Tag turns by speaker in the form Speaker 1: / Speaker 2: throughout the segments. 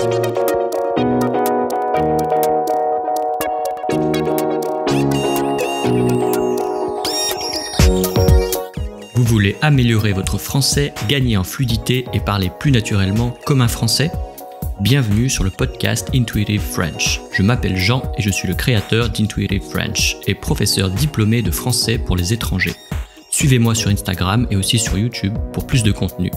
Speaker 1: Vous voulez améliorer votre français, gagner en fluidité et parler plus naturellement comme un français ? Bienvenue sur le podcast Intuitive French. Je m'appelle Jean et je suis le créateur d'Intuitive French et professeur diplômé de français pour les étrangers. Suivez-moi sur Instagram et aussi sur YouTube pour plus de contenu.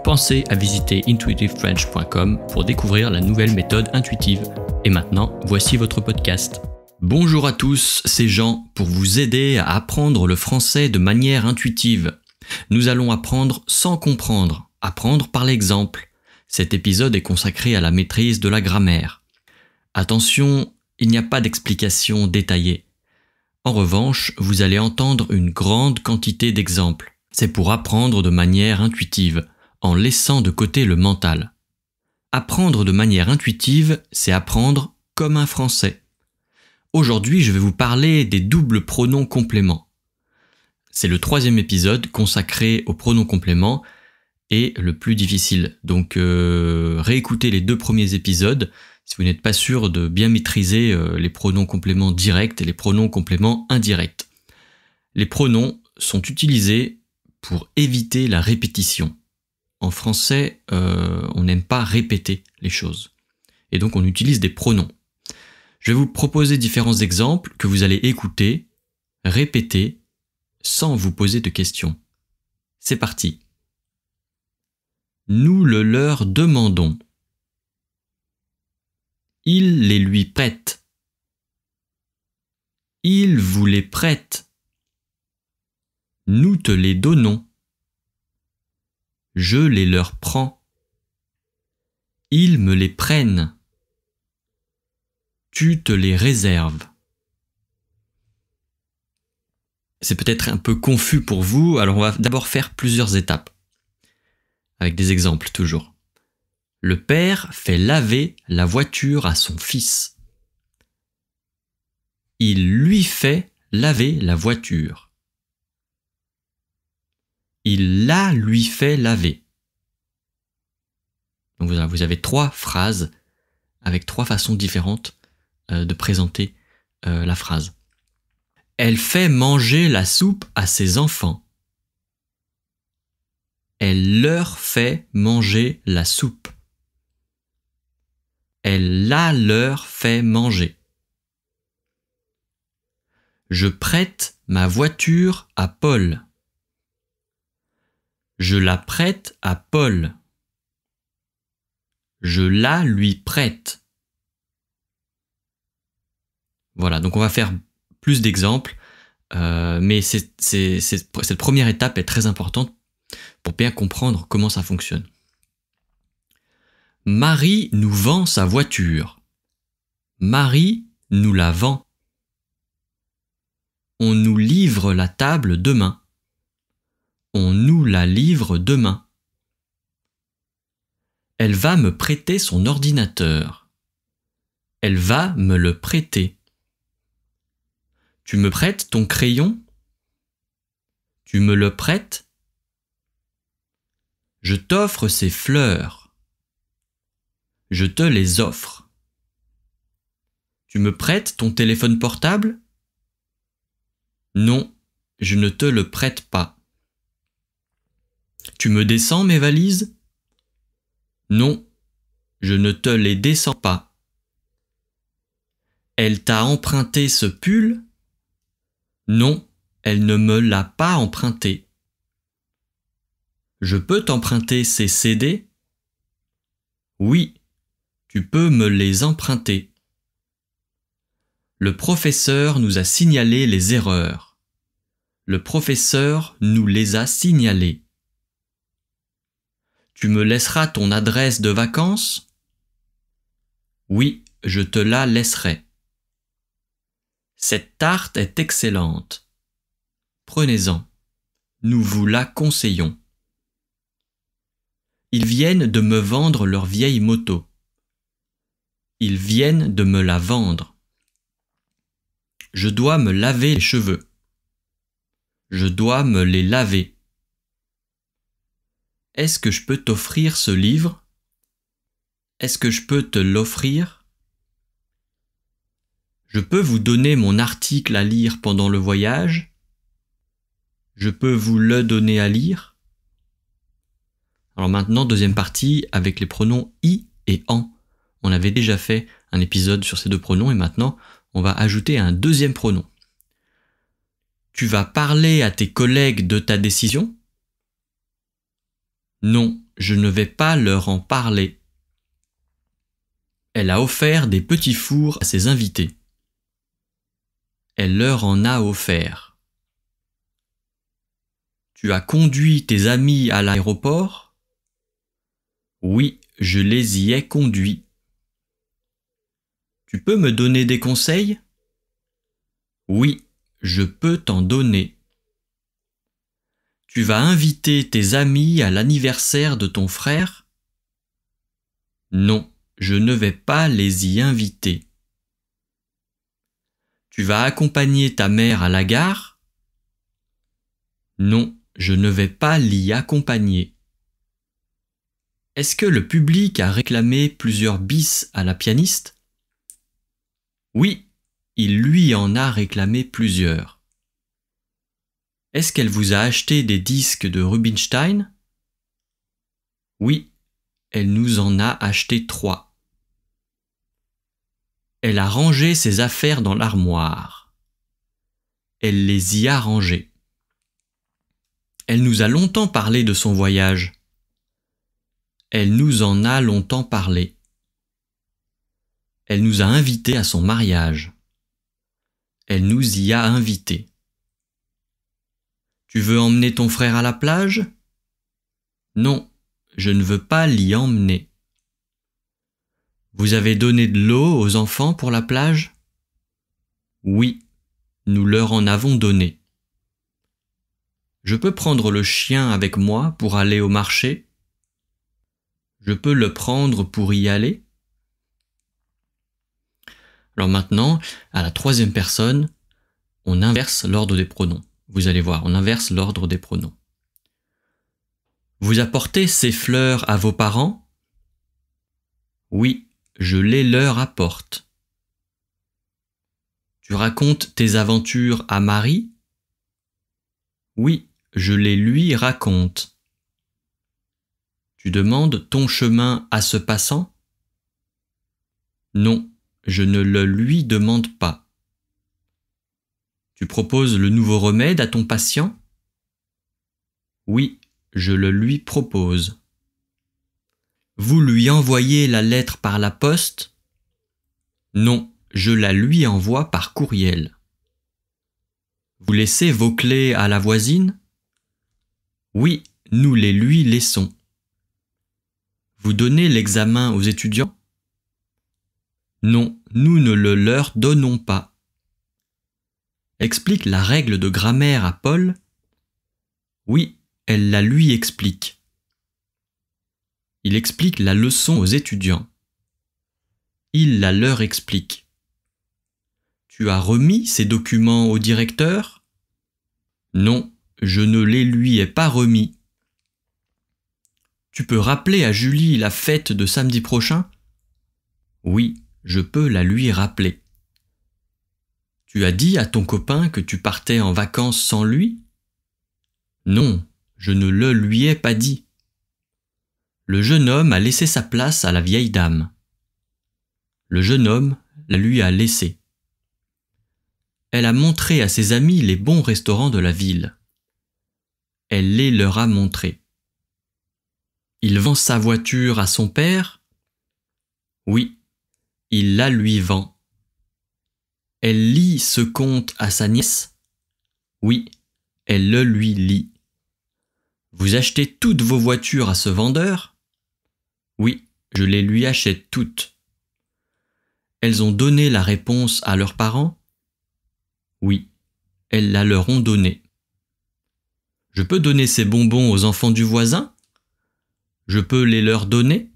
Speaker 1: Pensez à visiter intuitivefrench.com pour découvrir la nouvelle méthode intuitive. Et maintenant, voici votre podcast. Bonjour à tous, c'est Jean pour vous aider à apprendre le français de manière intuitive. Nous allons apprendre sans comprendre, apprendre par l'exemple. Cet épisode est consacré à la maîtrise de la grammaire. Attention, il n'y a pas d'explication détaillée. En revanche, vous allez entendre une grande quantité d'exemples. C'est pour apprendre de manière intuitive, en laissant de côté le mental. Apprendre de manière intuitive, c'est apprendre comme un français. Aujourd'hui, je vais vous parler des doubles pronoms compléments. C'est le 3e épisode consacré aux pronoms compléments et le plus difficile. Donc réécoutez les 2 premiers épisodes si vous n'êtes pas sûr de bien maîtriser les pronoms compléments directs et les pronoms compléments indirects. Les pronoms sont utilisés pour éviter la répétition. En français, on n'aime pas répéter les choses. Et donc on utilise des pronoms. Je vais vous proposer différents exemples que vous allez écouter, répéter, sans vous poser de questions. C'est parti. Nous le leur demandons. Il les lui prête. Il vous les prête. Nous te les donnons. Je les leur prends. Ils me les prennent. Tu te les réserves. C'est peut-être un peu confus pour vous, alors on va d'abord faire plusieurs étapes. Avec des exemples toujours. Le père fait laver la voiture à son fils. Il lui fait laver la voiture. Il la lui fait laver. Donc vous avez 3 phrases avec 3 façons différentes de présenter la phrase. Elle fait manger la soupe à ses enfants. Elle leur fait manger la soupe. Elle la leur fait manger. Je prête ma voiture à Paul. Je la prête à Paul. Je la lui prête. Voilà, donc on va faire plus d'exemples, mais cette première étape est très importante pour bien comprendre comment ça fonctionne. Marie nous vend sa voiture. Marie nous la vend. On nous livre la table demain. On nous la livre demain. Elle va me prêter son ordinateur. Elle va me le prêter. Tu me prêtes ton crayon ? Tu me le prêtes ? Je t'offre ces fleurs. Je te les offre. Tu me prêtes ton téléphone portable ? Non, je ne te le prête pas. Tu me descends mes valises ? Non, je ne te les descends pas. Elle t'a emprunté ce pull ? Non, elle ne me l'a pas emprunté. Je peux t'emprunter ces CD ? Oui, tu peux me les emprunter. Le professeur nous a signalé les erreurs. Le professeur nous les a signalées. Tu me laisseras ton adresse de vacances ? Oui, je te la laisserai. Cette tarte est excellente. Prenez-en. Nous vous la conseillons. Ils viennent de me vendre leur vieille moto. Ils viennent de me la vendre. Je dois me laver les cheveux. Je dois me les laver. Est-ce que je peux t'offrir ce livre ? Est-ce que je peux te l'offrir? Je peux vous donner mon article à lire pendant le voyage? Je peux vous le donner à lire? Alors maintenant, deuxième partie avec les pronoms i et en. On avait déjà fait un épisode sur ces deux pronoms et maintenant, on va ajouter un deuxième pronom. Tu vas parler à tes collègues de ta décision? Non, je ne vais pas leur en parler. Elle a offert des petits fours à ses invités. Elle leur en a offert. Tu as conduit tes amis à l'aéroport? Oui, je les y ai conduits. Tu peux me donner des conseils? Oui, je peux t'en donner. Tu vas inviter tes amis à l'anniversaire de ton frère? Non, je ne vais pas les y inviter. Tu vas accompagner ta mère à la gare? Non, je ne vais pas l'y accompagner. Est-ce que le public a réclamé plusieurs bis à la pianiste? Oui, il lui en a réclamé plusieurs. Est-ce qu'elle vous a acheté des disques de Rubinstein? Oui, elle nous en a acheté 3. Elle a rangé ses affaires dans l'armoire. Elle les y a rangées. Elle nous a longtemps parlé de son voyage. Elle nous en a longtemps parlé. Elle nous a invités à son mariage. Elle nous y a invités. Tu veux emmener ton frère à la plage? Non, je ne veux pas l'y emmener. Vous avez donné de l'eau aux enfants pour la plage? Oui, nous leur en avons donné. Je peux prendre le chien avec moi pour aller au marché? Je peux le prendre pour y aller? Alors maintenant, à la troisième personne, on inverse l'ordre des pronoms. Vous allez voir, on inverse l'ordre des pronoms. Vous apportez ces fleurs à vos parents? Oui, je les leur apporte. Tu racontes tes aventures à Marie? Oui, je les lui raconte. Tu demandes ton chemin à ce passant? Non, je ne le lui demande pas. Tu proposes le nouveau remède à ton patient? Oui, je le lui propose. Vous lui envoyez la lettre par la poste? Non, je la lui envoie par courriel. Vous laissez vos clés à la voisine? Oui, nous les lui laissons. Vous donnez l'examen aux étudiants? Non, nous ne le leur donnons pas. Explique la règle de grammaire à Paul? Oui, elle la lui explique. Il explique la leçon aux étudiants. Il la leur explique. Tu as remis ces documents au directeur? Non, je ne les lui ai pas remis. Tu peux rappeler à Julie la fête de samedi prochain? Oui, je peux la lui rappeler. Tu as dit à ton copain que tu partais en vacances sans lui? Non, je ne le lui ai pas dit. Le jeune homme a laissé sa place à la vieille dame. Le jeune homme la lui a laissée. Elle a montré à ses amis les bons restaurants de la ville. Elle les leur a montrés. Il vend sa voiture à son père? Oui, il la lui vend. Elle lit ce conte à sa nièce? Oui, elle le lui lit. Vous achetez toutes vos voitures à ce vendeur? Oui, je les lui achète toutes. Elles ont donné la réponse à leurs parents? Oui, elles la leur ont donnée. Je peux donner ces bonbons aux enfants du voisin? Je peux les leur donner?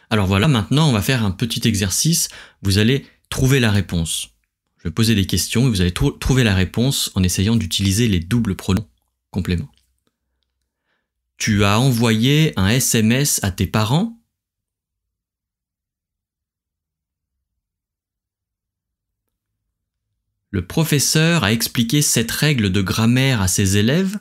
Speaker 1: Alors voilà, maintenant on va faire un petit exercice. Vous allez trouver la réponse. Je vais poser des questions et vous allez trouver la réponse en essayant d'utiliser les doubles pronoms compléments. Tu as envoyé un SMS à tes parents? Le professeur a expliqué cette règle de grammaire à ses élèves.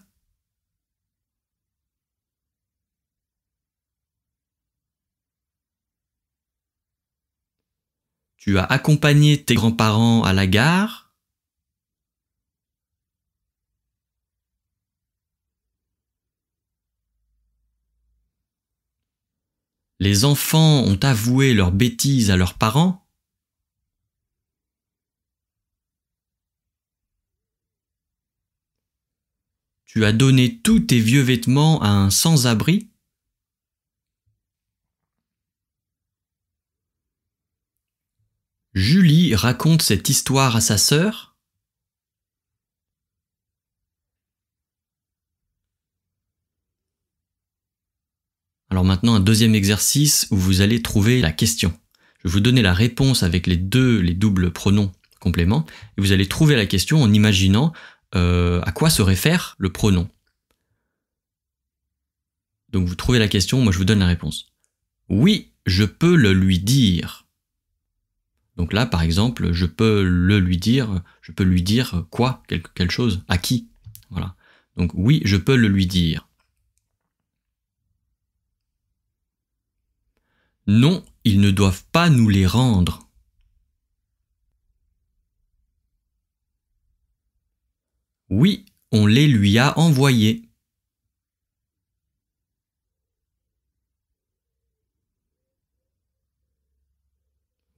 Speaker 1: Tu as accompagné tes grands-parents à la gare. Les enfants ont avoué leurs bêtises à leurs parents. Tu as donné tous tes vieux vêtements à un sans-abri. Julie raconte cette histoire à sa sœur. Alors maintenant, un deuxième exercice où vous allez trouver la question. Je vais vous donner la réponse avec les doubles pronoms compléments, et vous allez trouver la question en imaginant à quoi se réfère le pronom. Donc vous trouvez la question, moi je vous donne la réponse. Oui, je peux le lui dire. Donc là, par exemple, je peux lui dire quoi, quelque chose, à qui. Voilà. Donc oui, je peux le lui dire. Non, ils ne doivent pas nous les rendre. Oui, on les lui a envoyés.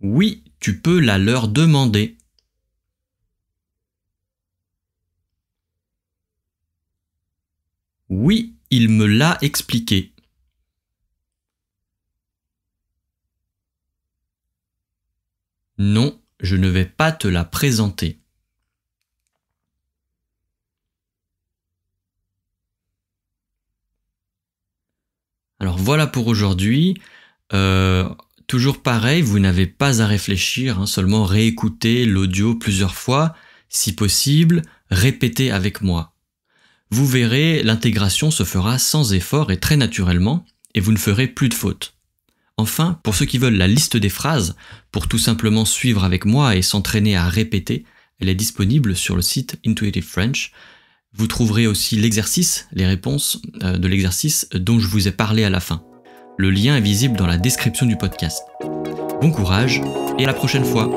Speaker 1: Oui, tu peux la leur demander. Oui, il me l'a expliqué. Non, je ne vais pas te la présenter. Alors voilà pour aujourd'hui. Toujours pareil, vous n'avez pas à réfléchir, seulement réécouter l'audio plusieurs fois, si possible, répétez avec moi. Vous verrez, l'intégration se fera sans effort et très naturellement, et vous ne ferez plus de fautes. Enfin, pour ceux qui veulent la liste des phrases, pour tout simplement suivre avec moi et s'entraîner à répéter, elle est disponible sur le site Intuitive French. Vous trouverez aussi l'exercice, les réponses de l'exercice dont je vous ai parlé à la fin. Le lien est visible dans la description du podcast. Bon courage et à la prochaine fois!